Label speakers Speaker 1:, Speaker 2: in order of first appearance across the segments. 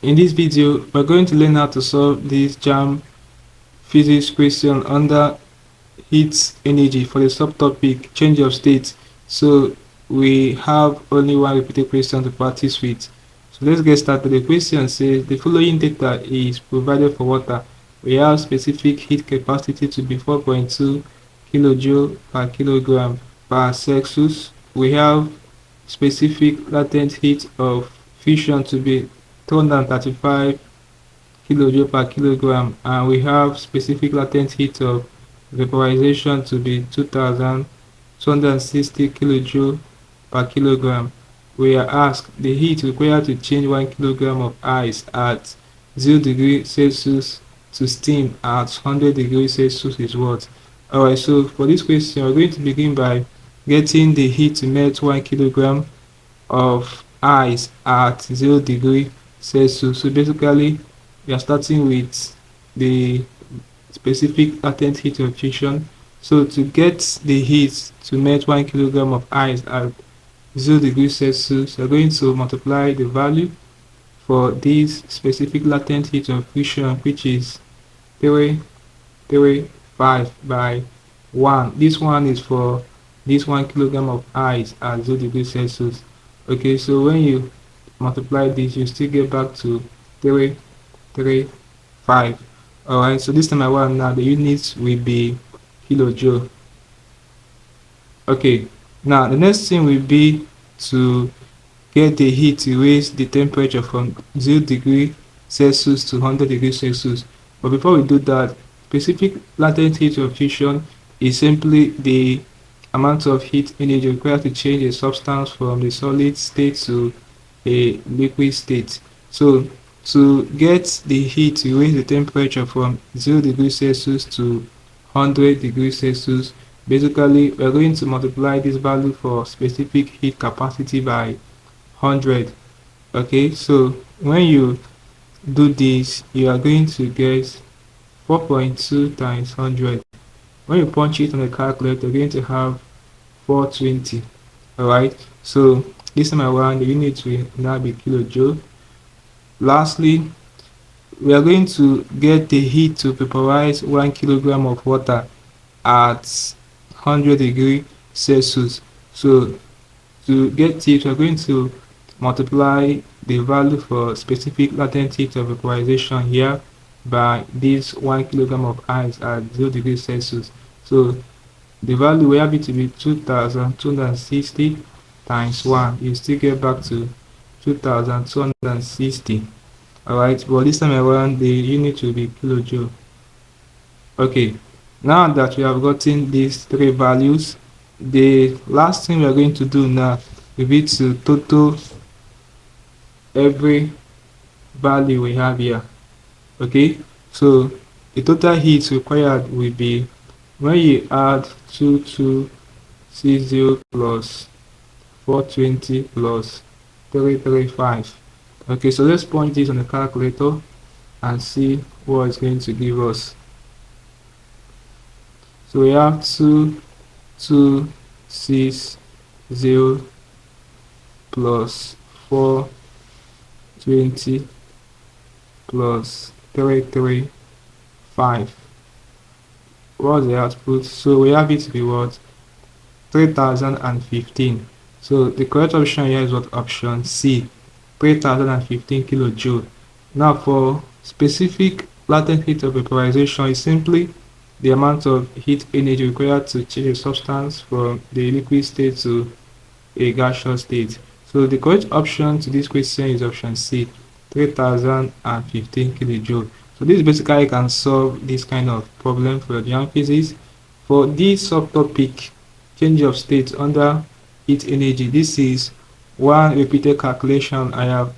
Speaker 1: In this video, we're going to learn how to solve this JAMB Physics question under heat energy for the subtopic change of state. So we have only one repeated question to practice with. So let's get started. The question says the following data is provided for water. We have specific heat capacity to be 4.2 kilojoule per kilogram per Celsius. We have specific latent heat of fusion to be 235 kilojoule per kilogram, and we have specific latent heat of vaporization to be 2260 kilojoule per kilogram. We are asked the heat required to change 1 kilogram of ice at 0 degrees Celsius to steam at 100 degrees Celsius is what? Alright, so for this question, we're going to begin by getting the heat to melt 1 kilogram of ice at 0 degree Celsius. So basically, we are starting with the specific latent heat of fusion. So to get the heat to melt 1 kilogram of ice at 0 degrees Celsius, we're going to multiply the value for this specific latent heat of fusion, which is 335 by 1. This one is for this 1 kilogram of ice at 0 degrees Celsius. Okay, so when you multiply this, you still get back to 335. Alright, so this time around now the units will be kilojoule. Okay, now the next thing will be to get the heat to raise the temperature from 0 degree Celsius to 100 degrees Celsius. But before we do that, specific latent heat of fusion is simply the amount of heat energy required to change a substance from the solid state to a liquid state. So to get the heat to raise the temperature from 0 degrees Celsius to 100 degrees Celsius, basically we're going to multiply this value for specific heat capacity by 100. Okay, so when you do this, you are going to get 4.2 times 100. When you punch it on the calculator, you're going to have 420. Alright, so this time around the unit will now be kilojoule. Lastly, we are going to get the heat to vaporize 1 kilogram of water at 100 degrees Celsius. So to get it, we are going to multiply the value for specific latent heat of vaporization here by this 1 kilogram of ice at 0 degrees Celsius. So the value we have it to be 2260 times 1. You still get back to 2260. Alright, but this time around the unit will be kilojoule. Okay, now that we have gotten these three values, the last thing we are going to do now will be to total every value we have here. Okay, so the total heat required will be, when you add 2260 plus 420 plus 335. Okay, so let's punch this on the calculator and see what it's going to give us. So we have 2260 plus 420 plus 335. What's the output? So we have it to be what? 3015. So the correct option here is what? Option C, 3015 kilojoule. Now for specific latent heat of vaporization is simply the amount of heat energy required to change a substance from the liquid state to a gaseous state. So the correct option to this question is option C, 3015 kilojoule. So this basically can solve this kind of problem for JAMB Physics. For this subtopic, change of state under heat energy, this is one repeated calculation I have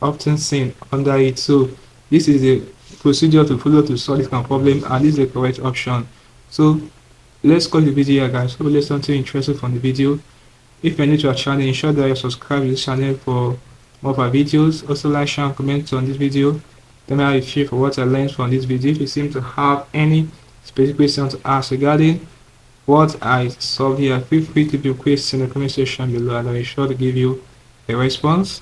Speaker 1: often seen under it. So this is the procedure to follow to solve this kind of problem, and this is the correct option. So let's call the video here, guys. Hope you learned something interesting from the video. If you're new to our channel, ensure that you subscribe to this channel for more of our videos. Also like, share and comment on this video. Tell me how you feel for what I learned from this video. If you seem to have any specific questions to ask regarding what I solved here, feel free to do question in the comment section below, and I'll be sure to give you a response.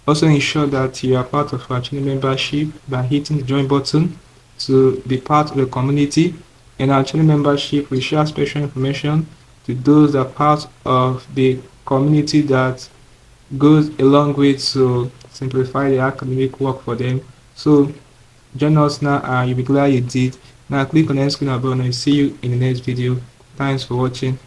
Speaker 1: Also ensure that you are part of our channel membership by hitting the join button to be part of the community. In our channel membership, we share special information to those that are part of the community that goes a long way to simplify the academic work for them. So join us now and you'll be glad you did. Now click on the screen above and I'll see you in the next video. Thanks for watching.